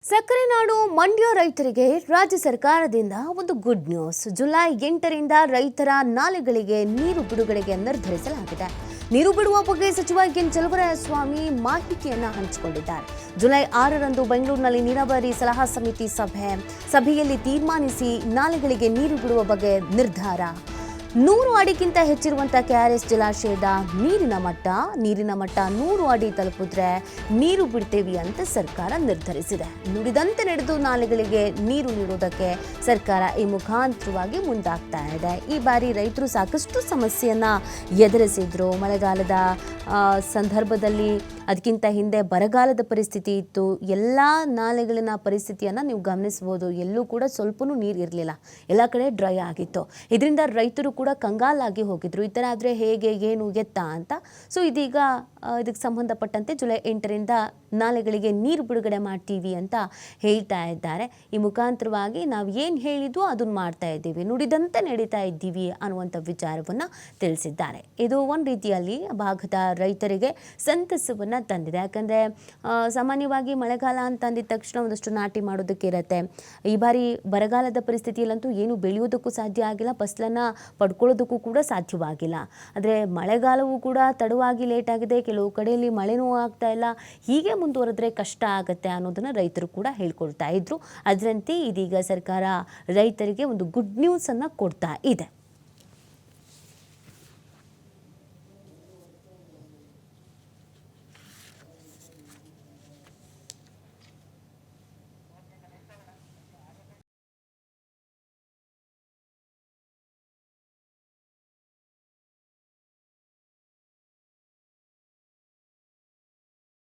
ಸಕ್ಕರೆ ನಾಡು ಮಂಡ್ಯ ರೈತರಿಗೆ ರಾಜ್ಯ ಸರ್ಕಾರದಿಂದ ಒಂದು ಗುಡ್ ನ್ಯೂಸ್. ಜುಲೈ 8ರಿಂದ ರೈತರ ನಾಲೆಗಳಿಗೆ ನೀರು ಬಿಡುಗಡೆಗೆ ನಿರ್ಧರಿಸಲಾಗಿದೆ. ನೀರು ಬಿಡುವ ಬಗ್ಗೆ ಸಚಿವ ಎನ್ ಚಲುವರಾಯಸ್ವಾಮಿ ಮಾಹಿತಿಯನ್ನು ಹಂಚಿಕೊಂಡಿದ್ದಾರೆ. ಜುಲೈ 6ರಂದು ಬೆಂಗಳೂರಿನಲ್ಲಿ ನೀರಾವರಿ ಸಲಹಾ ಸಮಿತಿ ಸಭೆಯಲ್ಲಿ ತೀರ್ಮಾನಿಸಿ ನಾಲೆಗಳಿಗೆ ನೀರು ಬಿಡುವ ಬಗ್ಗೆ ನಿರ್ಧಾರ. 100 ಅಡಿಗಿಂತ ಹೆಚ್ಚಿರುವಂತಹ ಕೆಆರ್ಎಸ್ ಜಲಾಶಯದ ನೀರಿನ ಮಟ್ಟ 100 ಅಡಿ ತಲುಪಿದ್ರೆ ನೀರು ಬಿಡ್ತೇವೆ ಅಂತ ಸರ್ಕಾರ ನಿರ್ಧರಿಸಿದೆ. ನುಡಿದಂತೆ ನಡೆದು ನಾಲೆಗಳಿಗೆ ನೀರು ನೀಡುವುದಕ್ಕೆ ಸರ್ಕಾರ ಈ ಮುಖಾಂತರವಾಗಿ ಮುಂದಾಗ್ತಾ ಇದೆ. ಈ ಬಾರಿ ರೈತರು ಸಾಕಷ್ಟು ಸಮಸ್ಯೆಯನ್ನ ಎದುರಿಸಿದ್ರು. ಮಳೆಗಾಲದ ಸಂದರ್ಭದಲ್ಲಿ ಅದಕ್ಕಿಂತ ಹಿಂದೆ ಬರಗಾಲದ ಪರಿಸ್ಥಿತಿ ಇತ್ತು. ಎಲ್ಲ ನಾಲೆಗಳಿನ ಪರಿಸ್ಥಿತಿಯನ್ನು ನೀವು ಗಮನಿಸಬಹುದು. ಎಲ್ಲೂ ಕೂಡ ಸ್ವಲ್ಪನೂ ನೀರು ಇರಲಿಲ್ಲ, ಎಲ್ಲ ಕಡೆ ಡ್ರೈ ಆಗಿತ್ತು. ಇದರಿಂದ ರೈತರು ಕೂಡ ಕಂಗಾಲಾಗಿ ಹೋಗಿದ್ರು. ಈ ಥರ ಆದರೆ ಹೇಗೆ, ಏನು, ಎತ್ತ ಅಂತ. ಸೊ ಇದೀಗ ಇದಕ್ಕೆ ಸಂಬಂಧಪಟ್ಟಂತೆ ಜುಲೈ 8ರಿಂದ ನಾಲೆಗಳಿಗೆ ನೀರು ಬಿಡುಗಡೆ ಮಾಡ್ತೀವಿ ಅಂತ ಹೇಳ್ತಾ ಇದ್ದಾರೆ. ಈ ಮುಖಾಂತರವಾಗಿ ನಾವು ಏನು ಹೇಳಿದ್ವೋ ಅದನ್ನು ಮಾಡ್ತಾ ಇದ್ದೀವಿ, ನುಡಿದಂತೆ ನಡೀತಾ ಇದ್ದೀವಿ ಅನ್ನುವಂಥ ವಿಚಾರವನ್ನು ತಿಳಿಸಿದ್ದಾರೆ. ಇದು ಒಂದು ರೀತಿಯಲ್ಲಿ ಭಾಗದ ರೈತರಿಗೆ ಸಂತಸವನ್ನು ತಂದಿದೆ. ಯಾಕಂದರೆ ಸಾಮಾನ್ಯವಾಗಿ ಮಳೆಗಾಲ ಅಂತ ಅಂದಿದ ತಕ್ಷಣ ಒಂದಷ್ಟು ನಾಟಿ ಮಾಡೋದಕ್ಕೆ ಇರುತ್ತೆ. ಈ ಬಾರಿ ಬರಗಾಲದ ಪರಿಸ್ಥಿತಿಯಲ್ಲಂತೂ ಏನು ಬೆಳೆಯೋದಕ್ಕೂ ಸಾಧ್ಯ ಆಗಿಲ್ಲ, ಫಸಲನ್ನು ಪಡ್ಕೊಳ್ಳೋದಕ್ಕೂ ಕೂಡ ಸಾಧ್ಯವಾಗಿಲ್ಲ. ಆದರೆ ಮಳೆಗಾಲವೂ ಕೂಡ ತಡವಾಗಿ ಲೇಟ್ ಆಗಿದೆ, ಕೆಲವು ಕಡೆಯಲ್ಲಿ ಮಳೆನೂ ಆಗ್ತಾ ಇಲ್ಲ. ಹೀಗೆ ಮುಂದುವರೆದ್ರೆ ಕಷ್ಟ ಆಗುತ್ತೆ ಅನ್ನೋದನ್ನು ರೈತರು ಕೂಡ ಹೇಳ್ಕೊಳ್ತಾ ಇದ್ರು. ಅದರಂತೆ ಇದೀಗ ಸರ್ಕಾರ ರೈತರಿಗೆ ಒಂದು ಗುಡ್ ನ್ಯೂಸನ್ನು ಕೊಡ್ತಾ ಇದೆ.